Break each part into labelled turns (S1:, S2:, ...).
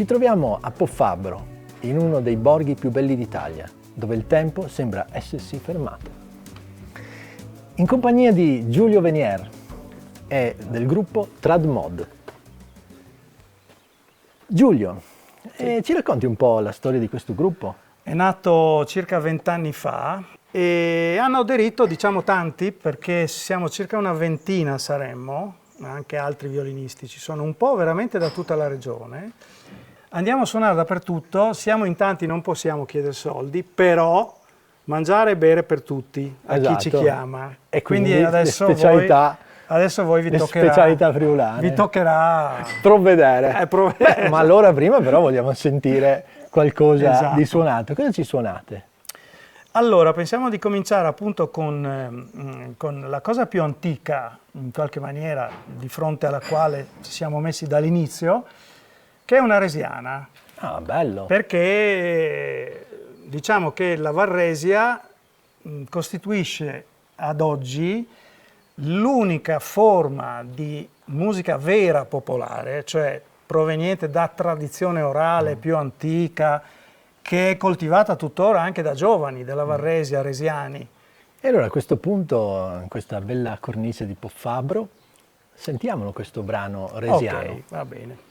S1: Ci troviamo a Pofabbro, in uno dei borghi più belli d'Italia, dove il tempo sembra essersi fermato. In compagnia di Giulio Venier e del gruppo Tradmod. Giulio, ci racconti un po' la storia di questo gruppo?
S2: È nato circa 20 anni fa e hanno aderito, diciamo, tanti, perché siamo circa una ventina saremmo, anche altri violinisti, ci sono un po' veramente da tutta la regione. Andiamo a suonare dappertutto, siamo in tanti, non possiamo chiedere soldi, però mangiare e bere per tutti, a chi ci chiama.
S1: E quindi adesso voi
S2: vi
S1: le
S2: toccherà,
S1: specialità friulane.
S2: vi toccherà
S1: provvedere.
S2: provvedere.
S1: Ma allora prima però vogliamo sentire qualcosa
S2: Esatto.
S1: di suonato. Cosa ci suonate?
S2: Allora, pensiamo di cominciare appunto con la cosa più antica, in qualche maniera, di fronte alla quale ci siamo messi dall'inizio, che è una resiana.
S1: Ah, bello.
S2: Perché diciamo che la Varresia costituisce ad oggi l'unica forma di musica vera popolare, cioè proveniente da tradizione orale più antica, che è coltivata tuttora anche da giovani della Varresia, resiani.
S1: E allora a questo punto, in questa bella cornice di Pofabbro, sentiamolo questo brano resiano.
S2: Ok, va bene.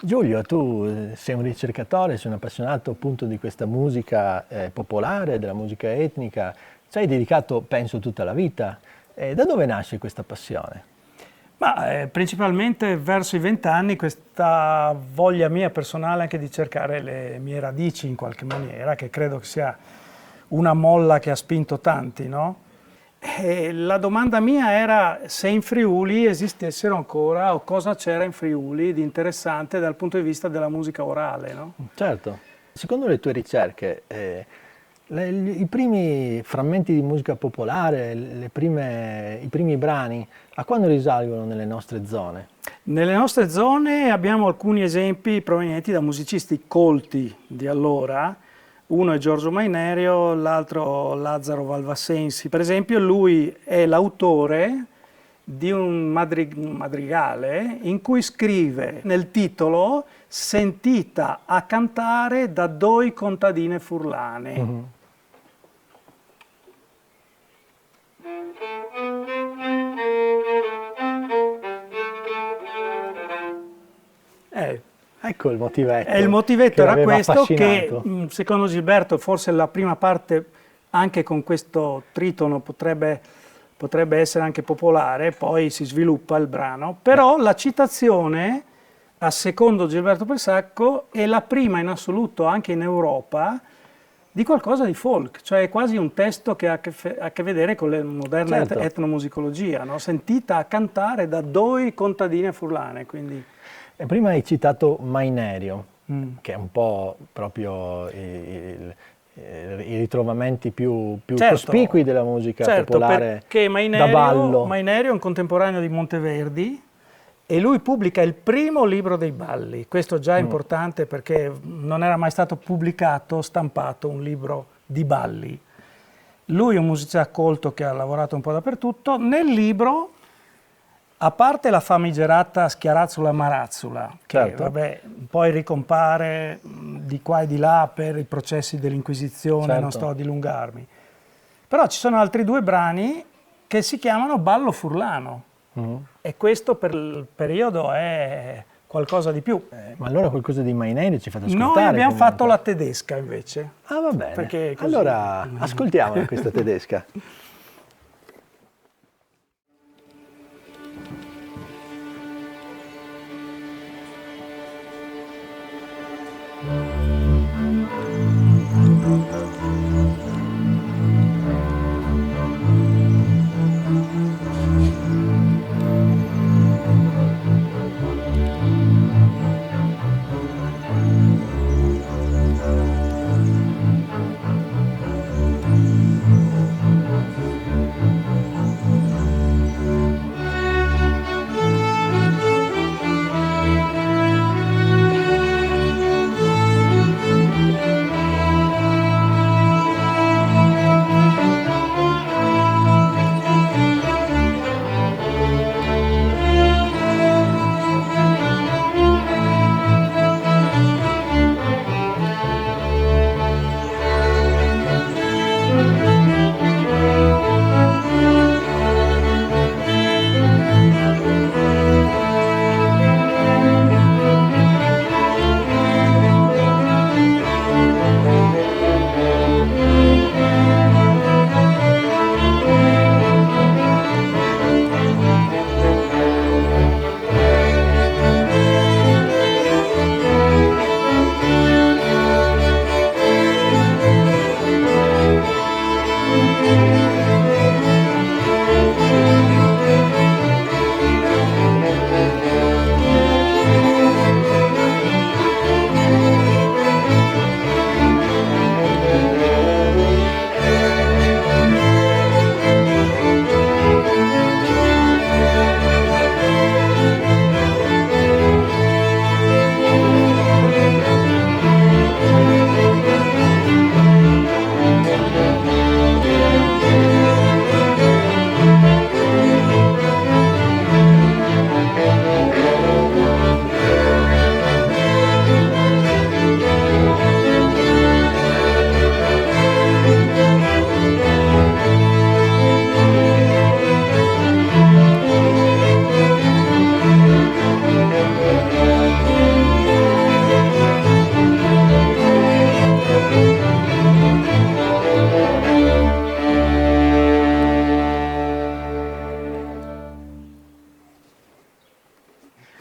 S1: Giulio, tu sei un ricercatore, sei un appassionato appunto di questa musica popolare, della musica etnica, ci hai dedicato, penso, tutta la vita. Da dove nasce questa passione?
S2: Ma principalmente verso i 20 anni questa voglia mia personale anche di cercare le mie radici in qualche maniera, che credo che sia una molla che ha spinto tanti, no? E la domanda mia era se in Friuli esistessero ancora o cosa c'era in Friuli di interessante dal punto di vista della musica orale, no?
S1: Certo. Secondo le tue ricerche, i primi frammenti di musica popolare, i primi brani, a quando risalgono nelle nostre zone?
S2: Nelle nostre zone abbiamo alcuni esempi provenienti da musicisti colti di allora. Uno è Giorgio Mainerio, l'altro Lazzaro Valvasensi. Per esempio lui è l'autore di un madrigale in cui scrive nel titolo "Sentita a cantare da doi contadine furlane".
S1: Mm-hmm. Ecco il motivetto.
S2: E il motivetto era questo, che
S1: affascinato.
S2: secondo Gilberto forse la prima parte anche con questo tritono potrebbe essere anche popolare, poi si sviluppa il brano, però la citazione, a secondo Gilberto Pelsacco, è la prima in assoluto anche in Europa di qualcosa di folk, cioè è quasi un testo che ha a che vedere con la moderna etnomusicologia, no? Sentita a cantare da due contadine furlane, quindi...
S1: E prima hai citato Mainerio, che è un po' proprio i ritrovamenti più cospicui della musica popolare
S2: perché
S1: da ballo.
S2: Mainerio è un contemporaneo di Monteverdi e lui pubblica il primo libro dei balli. Questo già è importante perché non era mai stato pubblicato, stampato un libro di balli. Lui è un musicista colto che ha lavorato un po' dappertutto. Nel libro A parte la famigerata Schiarazzola Marazzola, che
S1: Certo.
S2: vabbè, poi ricompare di qua e di là per i processi dell'Inquisizione,
S1: Certo.
S2: non sto a dilungarmi. Però ci sono altri due brani che si chiamano Ballo Furlano, e questo per il periodo è qualcosa di più.
S1: Ma allora qualcosa di inedito ci fate ascoltare?
S2: Noi abbiamo
S1: comunque.
S2: fatto la tedesca invece.
S1: Ah, va bene.
S2: Perché così-
S1: Allora, ascoltiamola questa tedesca.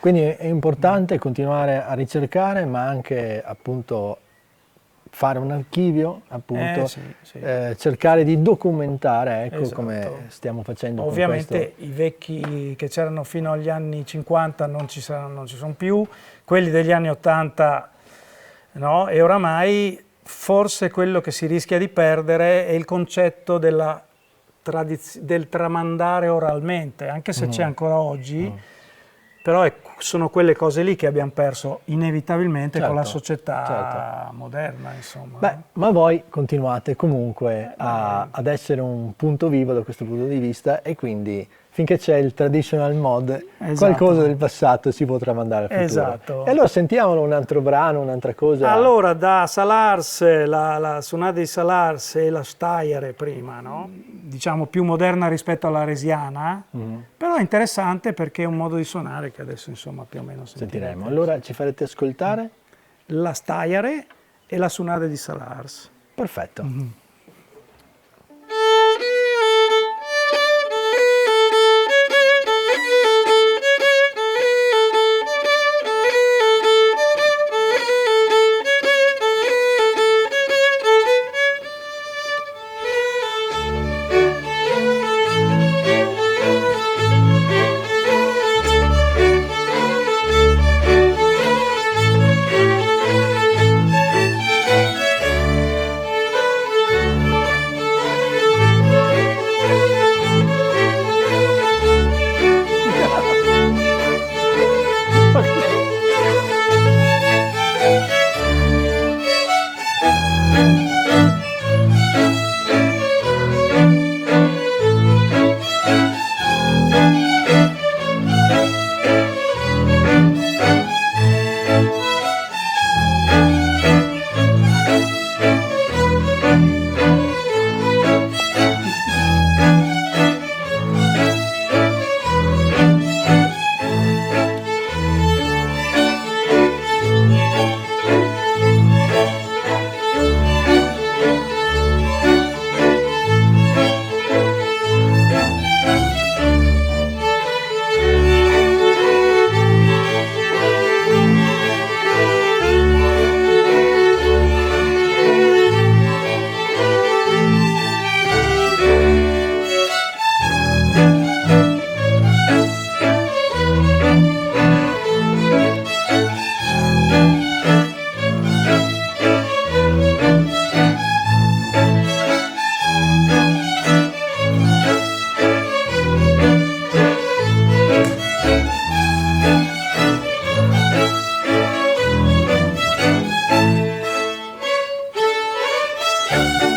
S1: Quindi è importante continuare a ricercare, ma anche appunto fare un archivio, appunto,
S2: Sì.
S1: cercare di documentare, ecco,
S2: Esatto.
S1: come stiamo facendo
S2: Ovviamente
S1: con questo.
S2: i vecchi che c'erano fino agli anni 50 non ci sono più, quelli degli anni 80 no, e oramai forse quello che si rischia di perdere è il concetto del tramandare oralmente, anche se c'è ancora oggi, però sono quelle cose lì che abbiamo perso inevitabilmente con la
S1: Certo,
S2: società moderna, insomma.
S1: Beh, ma voi continuate comunque ad essere un punto vivo da questo punto di vista, e quindi finché c'è il traditional mod,
S2: Esatto.
S1: qualcosa del passato si potrà mandare al futuro.
S2: Esatto.
S1: E allora sentiamolo un altro brano, un'altra cosa.
S2: Allora, da Salars, la Sonata di Salars e la Steyr prima, no? Diciamo più moderna rispetto alla Resiana, però è interessante perché è un modo di suonare che adesso insomma più o meno
S1: Sentiremo. Allora ci farete ascoltare?
S2: La Steyr e la Sonata di Salars.
S1: Perfetto.
S3: Thank
S1: Ciao.